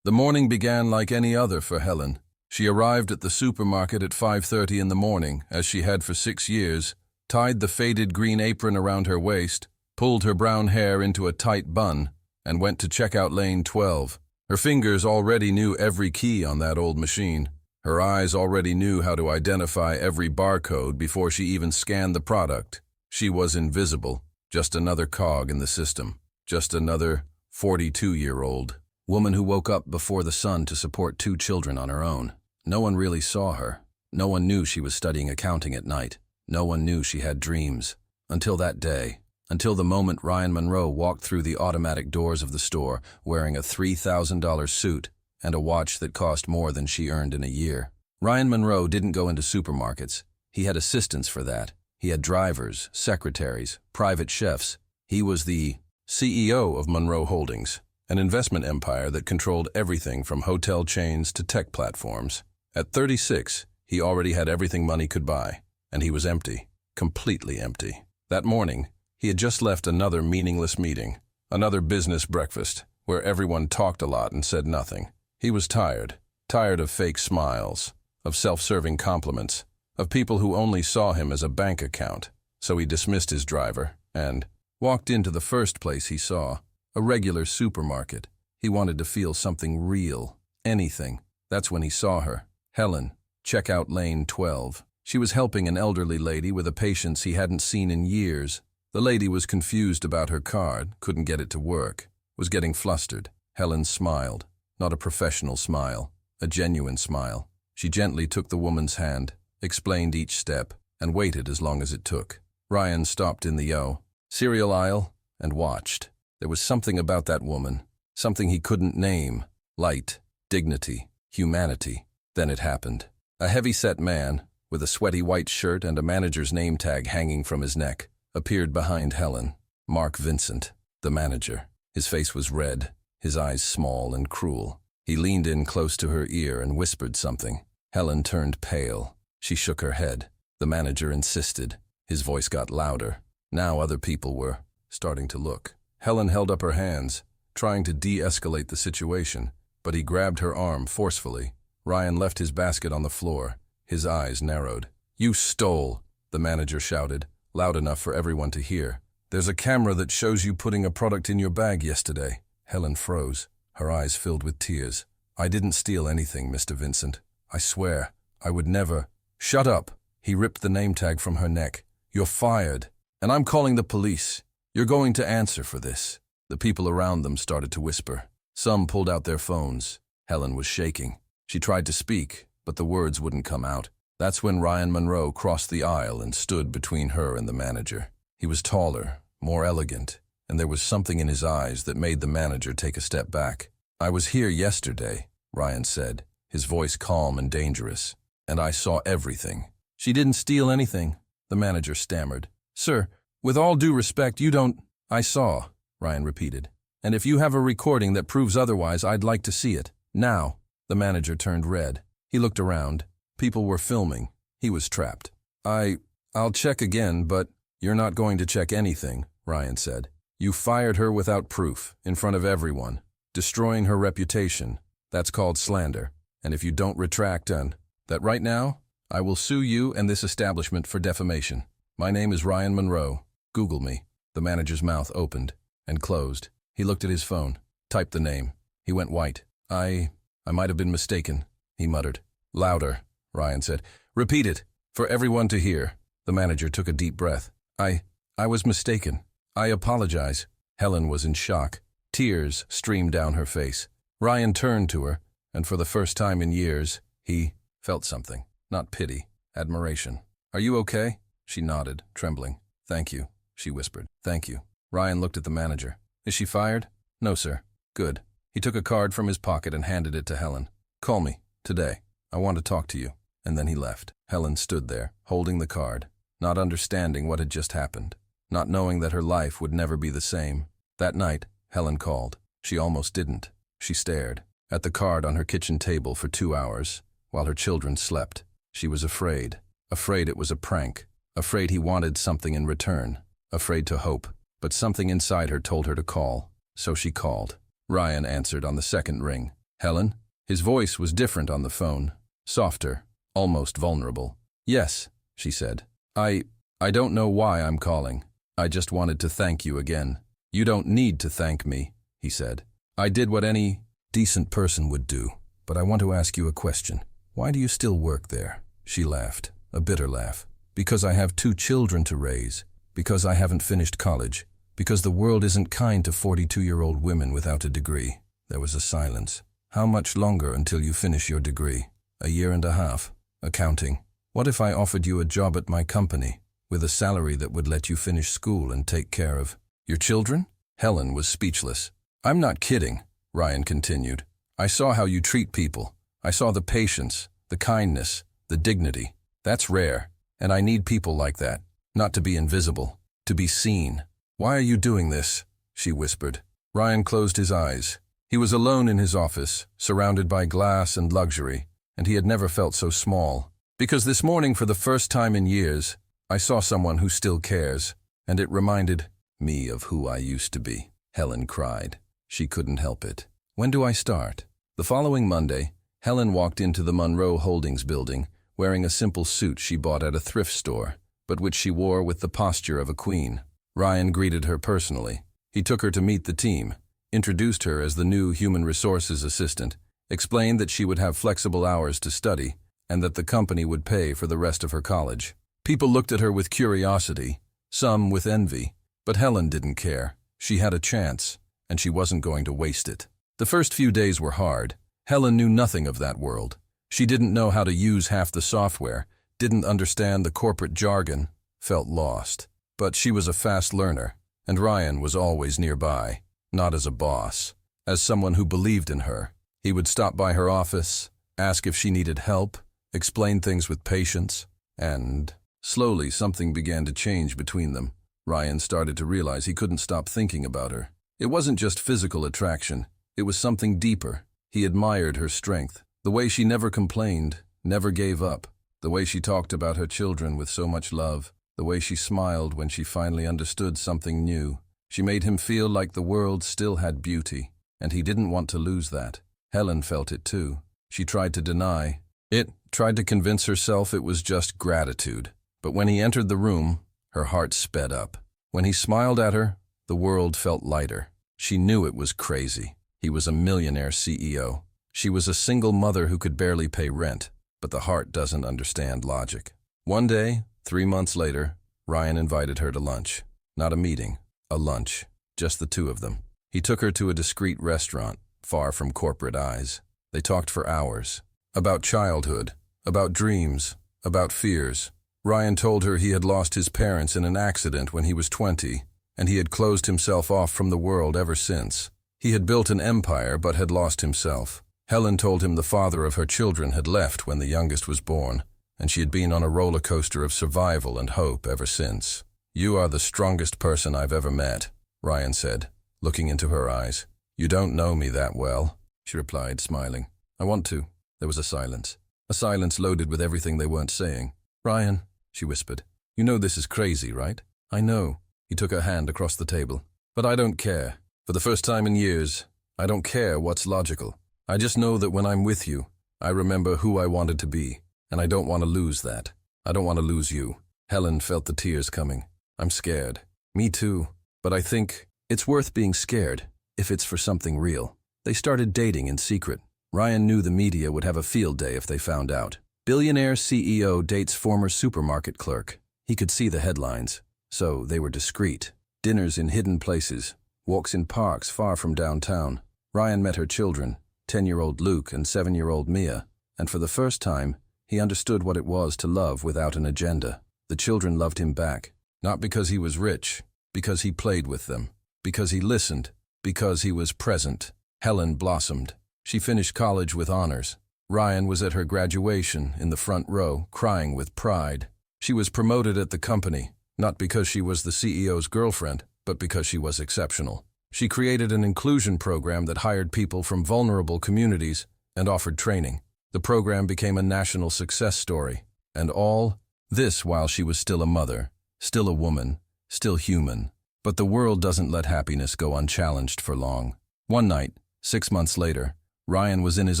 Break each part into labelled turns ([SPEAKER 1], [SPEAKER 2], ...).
[SPEAKER 1] The morning began like any other for Helen. She arrived at the supermarket at 5:30 in the morning, as she had for 6 years, tied the faded green apron around her waist, pulled her brown hair into a tight bun, and went to checkout lane 12. Her fingers already knew every key on that old machine. Her eyes already knew how to identify every barcode before she even scanned the product. She was invisible, just another cog in the system, just another 42-year-old woman who woke up before the sun to support 2 children on her own. No one really saw her. No one knew she was studying accounting at night. No one knew she had dreams. Until that day. Until the moment Ryan Monroe walked through the automatic doors of the store wearing a $3,000 suit and a watch that cost more than she earned in a year. Ryan Monroe didn't go into supermarkets. He had assistants for that. He had drivers, secretaries, private chefs. He was the CEO of Monroe Holdings, an investment empire that controlled everything from hotel chains to tech platforms. At 36, he already had everything money could buy, and he was empty, completely empty. That morning, he had just left another meaningless meeting, another business breakfast, where everyone talked a lot and said nothing. He was tired of fake smiles, of self-serving compliments, of people who only saw him as a bank account. So he dismissed his driver and walked into the first place he saw, a regular supermarket. He wanted to feel something real, anything. That's when he saw her. Helen, checkout lane 12. She was helping an elderly lady with a patient he hadn't seen in years. The lady was confused about her card, couldn't get it to work, was getting flustered. Helen smiled, not a professional smile, a genuine smile. She gently took the woman's hand, explained each step, and waited as long as it took. Ryan stopped in the cereal aisle and watched. There was something about that woman, something he couldn't name. Light, dignity, humanity. Then it happened. A heavy-set man, with a sweaty white shirt and a manager's name tag hanging from his neck, appeared behind Helen. Mark Vincent, the manager. His face was red, his eyes small and cruel. He leaned in close to her ear and whispered something. Helen turned pale. She shook her head. The manager insisted. His voice got louder. Now other people were starting to look. Helen held up her hands, trying to de-escalate the situation, but he grabbed her arm forcefully. Ryan left his basket on the floor. His eyes narrowed. "You stole," the manager shouted, loud enough for everyone to hear. "There's a camera that shows you putting a product in your bag yesterday." Helen froze, her eyes filled with tears. "I didn't steal anything, Mr. Vincent. I swear, I would never." "Shut up." He ripped the name tag from her neck. "You're fired, and I'm calling the police. You're going to answer for this." The people around them started to whisper. Some pulled out their phones. Helen was shaking. She tried to speak, but the words wouldn't come out. That's when Ryan Monroe crossed the aisle and stood between her and the manager. He was taller, more elegant, and there was something in his eyes that made the manager take a step back. "I was here yesterday," Ryan said, his voice calm and dangerous, "and I saw everything." "She didn't steal anything," the manager stammered. "Sir, with all due respect, you don't—" "I saw," Ryan repeated. "And if you have a recording that proves otherwise, I'd like to see it. Now." The manager turned red. He looked around. People were filming. He was trapped. I'll check again, but..." "You're not going to check anything," Ryan said. "You fired her without proof, in front of everyone, destroying her reputation. That's called slander. And if you don't retract that right now, I will sue you and this establishment for defamation. My name is Ryan Monroe. Google me." The manager's mouth opened and closed. He looked at his phone, typed the name. He went white. I might have been mistaken," he muttered. "Louder," Ryan said. "Repeat it, for everyone to hear." The manager took a deep breath. I was mistaken. I apologize." Helen was in shock. Tears streamed down her face. Ryan turned to her, and for the first time in years, he felt something. Not pity, admiration. "Are you okay?" She nodded, trembling. "Thank you," she whispered. "Thank you." Ryan looked at the manager. "Is she fired?" "No, sir." "Good." He took a card from his pocket and handed it to Helen. "Call me, today. I want to talk to you." And then he left. Helen stood there, holding the card, not understanding what had just happened, not knowing that her life would never be the same. That night, Helen called. She almost didn't. She stared at the card on her kitchen table for 2 hours, while her children slept. She was afraid. Afraid it was a prank. Afraid he wanted something in return. Afraid to hope. But something inside her told her to call. So she called. Ryan answered on the second ring. Helen? His voice was different on the phone, softer, almost vulnerable. Yes, she said. I don't know why I'm calling. I just wanted to thank you again. You don't need to thank me, he said. I did what any decent person would do, but I want to ask you a question. Why do you still work there? She laughed, a bitter laugh. Because I have 2 children to raise. Because I haven't finished college. Because the world isn't kind to 42-year-old women without a degree. There was a silence. How much longer until you finish your degree? 1.5 years. Accounting. What if I offered you a job at my company, with a salary that would let you finish school and take care of your children? Helen was speechless. I'm not kidding, Ryan continued. I saw how you treat people. I saw the patience, the kindness, the dignity. That's rare, and I need people like that. Not to be invisible, to be seen. Why are you doing this? She whispered. Ryan closed his eyes. He was alone in his office, surrounded by glass and luxury, and he had never felt so small. Because this morning, for the first time in years, I saw someone who still cares, and it reminded me of who I used to be. Helen cried. She couldn't help it. When do I start? The following Monday, Helen walked into the Monroe Holdings building, wearing a simple suit she bought at a thrift store, but which she wore with the posture of a queen. Ryan greeted her personally. He took her to meet the team, introduced her as the new human resources assistant, explained that she would have flexible hours to study, and that the company would pay for the rest of her college. People looked at her with curiosity, some with envy, but Helen didn't care. She had a chance, and she wasn't going to waste it. The first few days were hard. Helen knew nothing of that world. She didn't know how to use half the software, didn't understand the corporate jargon, felt lost. But she was a fast learner, and Ryan was always nearby, not as a boss, as someone who believed in her. He would stop by her office, ask if she needed help, explain things with patience, and slowly something began to change between them. Ryan started to realize he couldn't stop thinking about her. It wasn't just physical attraction, it was something deeper. He admired her strength, the way she never complained, never gave up, the way she talked about her children with so much love, the way she smiled when she finally understood something new. She made him feel like the world still had beauty, and he didn't want to lose that. Helen felt it too. She tried to deny it, tried to convince herself it was just gratitude. But when he entered the room, her heart sped up. When he smiled at her, the world felt lighter. She knew it was crazy. He was a millionaire CEO. She was a single mother who could barely pay rent, but the heart doesn't understand logic. One day, 3 months later, Ryan invited her to lunch. Not a meeting, a lunch, just the 2 of them. He took her to a discreet restaurant, far from corporate eyes. They talked for hours. About childhood, about dreams, about fears. Ryan told her he had lost his parents in an accident when he was 20, and he had closed himself off from the world ever since. He had built an empire but had lost himself. Helen told him the father of her children had left when the youngest was born, and she had been on a roller coaster of survival and hope ever since. You are the strongest person I've ever met, Ryan said, looking into her eyes. You don't know me that well, she replied, smiling. I want to. There was a silence loaded with everything they weren't saying. Ryan, she whispered, you know this is crazy, right? I know. He took her hand across the table. But I don't care. For the first time in years, I don't care what's logical. I just know that when I'm with you, I remember who I wanted to be, and I don't want to lose that. I don't want to lose you. Helen felt the tears coming. I'm scared. Me too. But I think it's worth being scared if it's for something real. They started dating in secret. Ryan knew the media would have a field day if they found out. Billionaire CEO dates former supermarket clerk. He could see the headlines, so they were discreet. Dinners in hidden places, walks in parks far from downtown. Ryan met her children, 10-year-old Luke and 7-year-old Mia, and for the first time, he understood what it was to love without an agenda. The children loved him back, not because he was rich, because he played with them, because he listened, because he was present. Helen blossomed. She finished college with honors. Ryan was at her graduation in the front row, crying with pride. She was promoted at the company, not because she was the CEO's girlfriend, but because she was exceptional. She created an inclusion program that hired people from vulnerable communities and offered training. The program became a national success story. And all this while she was still a mother, still a woman, still human. But the world doesn't let happiness go unchallenged for long. One night, 6 months later, Ryan was in his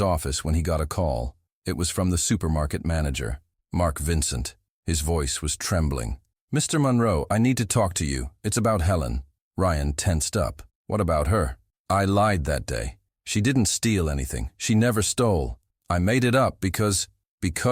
[SPEAKER 1] office when he got a call. It was from the supermarket manager, Mark Vincent. His voice was trembling. "Mr. Monroe, I need to talk to you. It's about Helen." Ryan tensed up. "What about her?" "I lied that day. She didn't steal anything. She never stole. I made it up because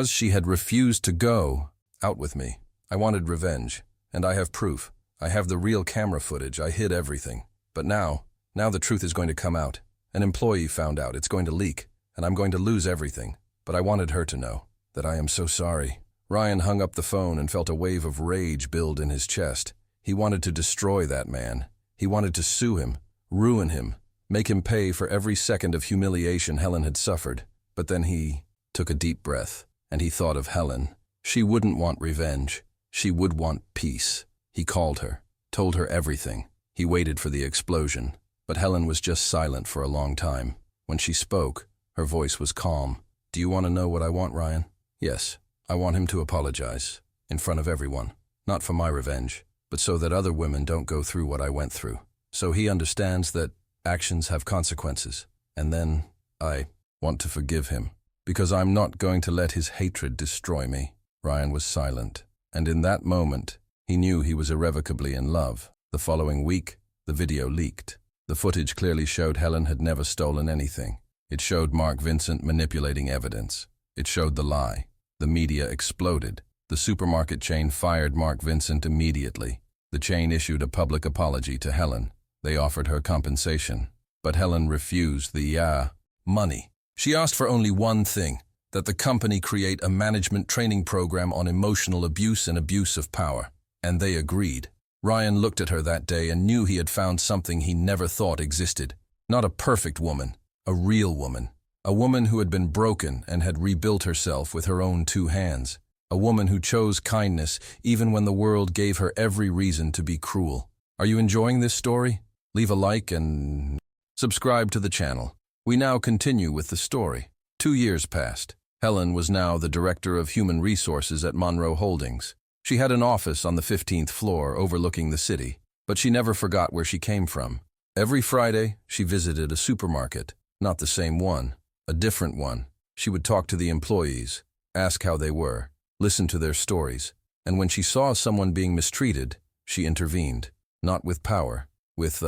[SPEAKER 1] she had refused to go out with me. I wanted revenge, and I have proof. I have the real camera footage. I hid everything. But now the truth is going to come out. An employee found out. It's going to leak, and I'm going to lose everything. But I wanted her to know that I am so sorry." Ryan hung up the phone and felt a wave of rage build in his chest. He wanted to destroy that man. He wanted to sue him, ruin him, make him pay for every second of humiliation Helen had suffered. But then he took a deep breath, and he thought of Helen. She wouldn't want revenge. She would want peace. He called her, told her everything. He waited for the explosion, but Helen was just silent for a long time. When she spoke, her voice was calm. "Do you want to know what I want, Ryan?" "Yes. I want him to apologize, in front of everyone. Not for my revenge, but so that other women don't go through what I went through. So he understands that actions have consequences. And then I want to forgive him, because I'm not going to let his hatred destroy me." Ryan was silent, and in that moment, he knew he was irrevocably in love. The following week, the video leaked. The footage clearly showed Helen had never stolen anything. It showed Mark Vincent manipulating evidence. It showed the lie. The media exploded. The supermarket chain fired Mark Vincent immediately. The chain issued a public apology to Helen. They offered her compensation. But Helen refused the money. She asked for only one thing, that the company create a management training program on emotional abuse and abuse of power. And they agreed. Ryan looked at her that day and knew he had found something he never thought existed. Not a perfect woman, a real woman. A woman who had been broken and had rebuilt herself with her own 2 hands. A woman who chose kindness even when the world gave her every reason to be cruel. Are you enjoying this story? Leave a like and subscribe to the channel. We now continue with the story. 2 years passed. Helen was now the director of human resources at Monroe Holdings. She had an office on the 15th floor overlooking the city, but she never forgot where she came from. Every Friday, she visited a supermarket, not the same one. A different one. She would talk to the employees, ask how they were, listen to their stories, and when she saw someone being mistreated, she intervened. Not with power, with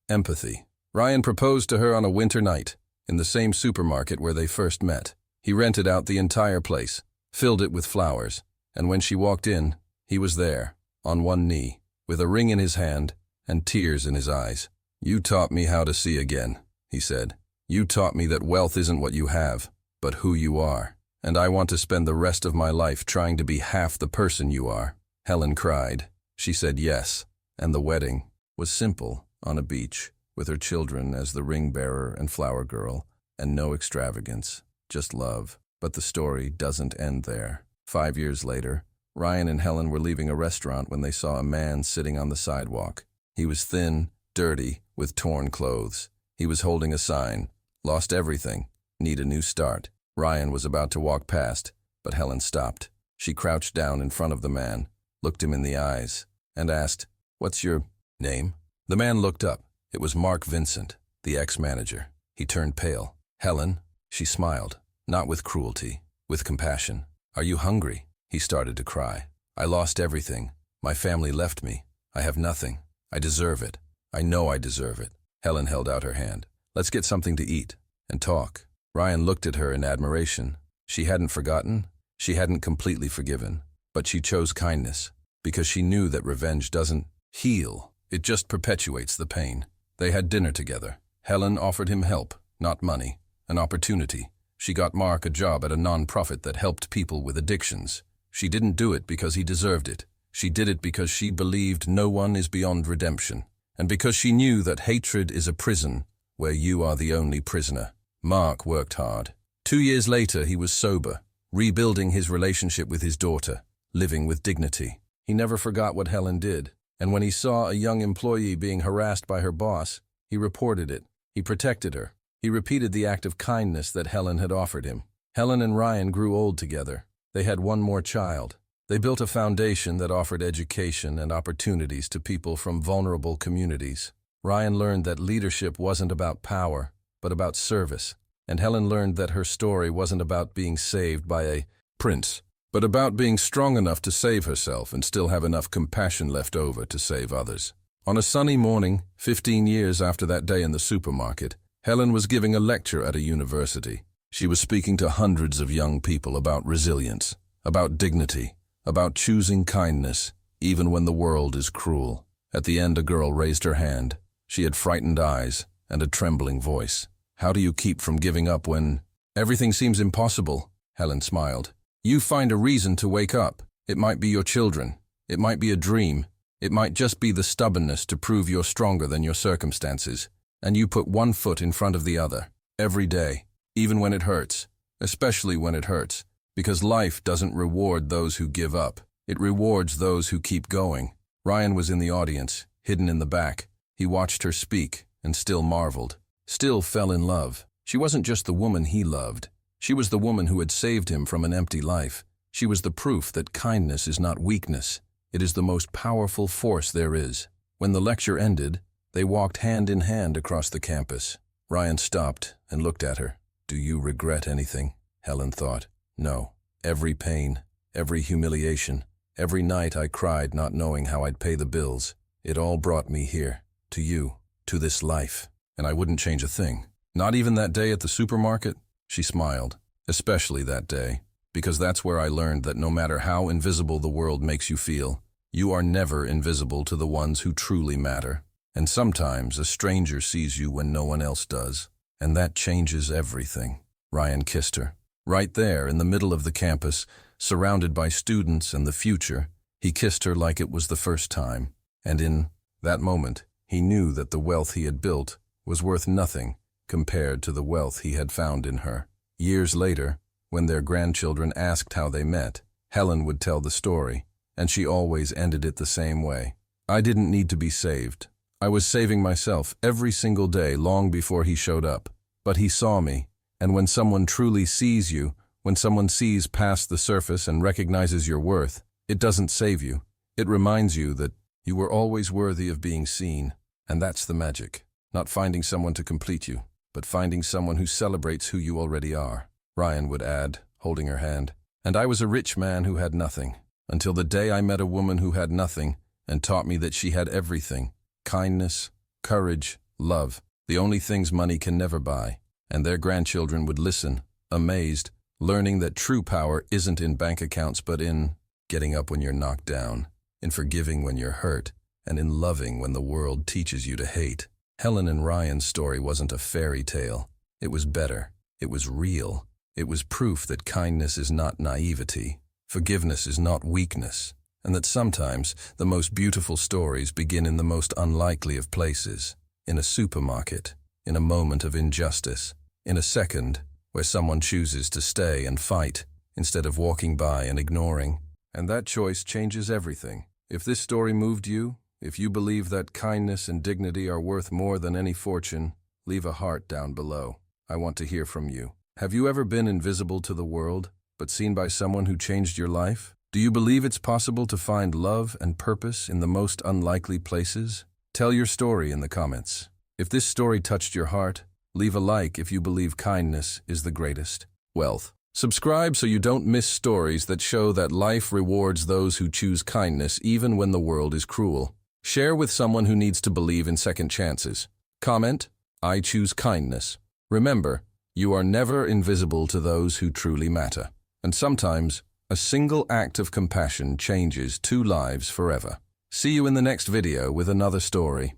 [SPEAKER 1] empathy. Ryan proposed to her on a winter night, in the same supermarket where they first met. He rented out the entire place, filled it with flowers, and when she walked in, he was there, on one knee, with a ring in his hand and tears in his eyes. "You taught me how to see again," he said. "You taught me that wealth isn't what you have, but who you are. And I want to spend the rest of my life trying to be half the person you are." Helen cried. She said yes, and the wedding was simple, on a beach, with her children as the ring bearer and flower girl, and no extravagance, just love. But the story doesn't end there. 5 years later, Ryan and Helen were leaving a restaurant when they saw a man sitting on the sidewalk. He was thin, dirty, with torn clothes. He was holding a sign. "Lost everything. Need a new start." Ryan was about to walk past, but Helen stopped. She crouched down in front of the man, looked him in the eyes, and asked, "What's your name?" The man looked up. It was Mark Vincent, the ex-manager. He turned pale. "Helen?" She smiled, not with cruelty, with compassion. "Are you hungry?" He started to cry. "I lost everything. My family left me. I have nothing. I deserve it. I know I deserve it." Helen held out her hand. "Let's get something to eat and talk." Ryan looked at her in admiration. She hadn't forgotten. She hadn't completely forgiven. But she chose kindness, because she knew that revenge doesn't heal. It just perpetuates the pain. They had dinner together. Helen offered him help, not money, an opportunity. She got Mark a job at a non-profit that helped people with addictions. She didn't do it because he deserved it. She did it because she believed no one is beyond redemption, and because she knew that hatred is a prison where you are the only prisoner. Mark worked hard. 2 years later, he was sober, rebuilding his relationship with his daughter, living with dignity. He never forgot what Helen did, and when he saw a young employee being harassed by her boss, he reported it. He protected her. He repeated the act of kindness that Helen had offered him. Helen and Ryan grew old together. They had one more child. They built a foundation that offered education and opportunities to people from vulnerable communities. Ryan learned that leadership wasn't about power, but about service, and Helen learned that her story wasn't about being saved by a prince, but about being strong enough to save herself and still have enough compassion left over to save others. On a sunny morning, 15 years after that day in the supermarket, Helen was giving a lecture at a university. She was speaking to hundreds of young people about resilience, about dignity, about choosing kindness, even when the world is cruel. At the end, a girl raised her hand. She had frightened eyes and a trembling voice. "How do you keep from giving up when everything seems impossible?" Helen smiled. "You find a reason to wake up. It might be your children. It might be a dream. It might just be the stubbornness to prove you're stronger than your circumstances. And you put one foot in front of the other, every day, even when it hurts, especially when it hurts, because life doesn't reward those who give up. It rewards those who keep going." Ryan was in the audience, hidden in the back. He watched her speak and still marveled, still fell in love. She wasn't just the woman he loved. She was the woman who had saved him from an empty life. She was the proof that kindness is not weakness. It is the most powerful force there is. When the lecture ended, they walked hand in hand across the campus. Ryan stopped and looked at her. "Do you regret anything?" Helen thought. "No. Every pain, every humiliation, every night I cried not knowing how I'd pay the bills. It all brought me here, to you, to this life. And I wouldn't change a thing. Not even that day at the supermarket." She smiled. "Especially that day, because that's where I learned that no matter how invisible the world makes you feel, you are never invisible to the ones who truly matter. And sometimes a stranger sees you when no one else does, and that changes everything." Ryan kissed her. Right there in the middle of the campus, surrounded by students and the future, he kissed her like it was the first time. And in that moment, he knew that the wealth he had built was worth nothing compared to the wealth he had found in her. Years later, when their grandchildren asked how they met, Helen would tell the story, and she always ended it the same way. "I didn't need to be saved. I was saving myself every single day long before he showed up. But he saw me, and when someone truly sees you, when someone sees past the surface and recognizes your worth, it doesn't save you. It reminds you that you were always worthy of being seen. And that's the magic. Not finding someone to complete you, but finding someone who celebrates who you already are." Ryan would add, holding her hand. "And I was a rich man who had nothing, until the day I met a woman who had nothing and taught me that she had everything. Kindness, courage, love, the only things money can never buy." And their grandchildren would listen, amazed, learning that true power isn't in bank accounts but in getting up when you're knocked down, in forgiving when you're hurt, and in loving when the world teaches you to hate. Helen and Ryan's story wasn't a fairy tale. It was better. It was real. It was proof that kindness is not naivety, forgiveness is not weakness, and that sometimes the most beautiful stories begin in the most unlikely of places, in a supermarket, in a moment of injustice, in a second where someone chooses to stay and fight instead of walking by and ignoring. And that choice changes everything. If this story moved you, if you believe that kindness and dignity are worth more than any fortune, leave a heart down below. I want to hear from you. Have you ever been invisible to the world, but seen by someone who changed your life? Do you believe it's possible to find love and purpose in the most unlikely places? Tell your story in the comments. If this story touched your heart, leave a like if you believe kindness is the greatest wealth. Subscribe so you don't miss stories that show that life rewards those who choose kindness even when the world is cruel. Share with someone who needs to believe in second chances. Comment, "I choose kindness." Remember, you are never invisible to those who truly matter. And sometimes, a single act of compassion changes 2 lives forever. See you in the next video with another story.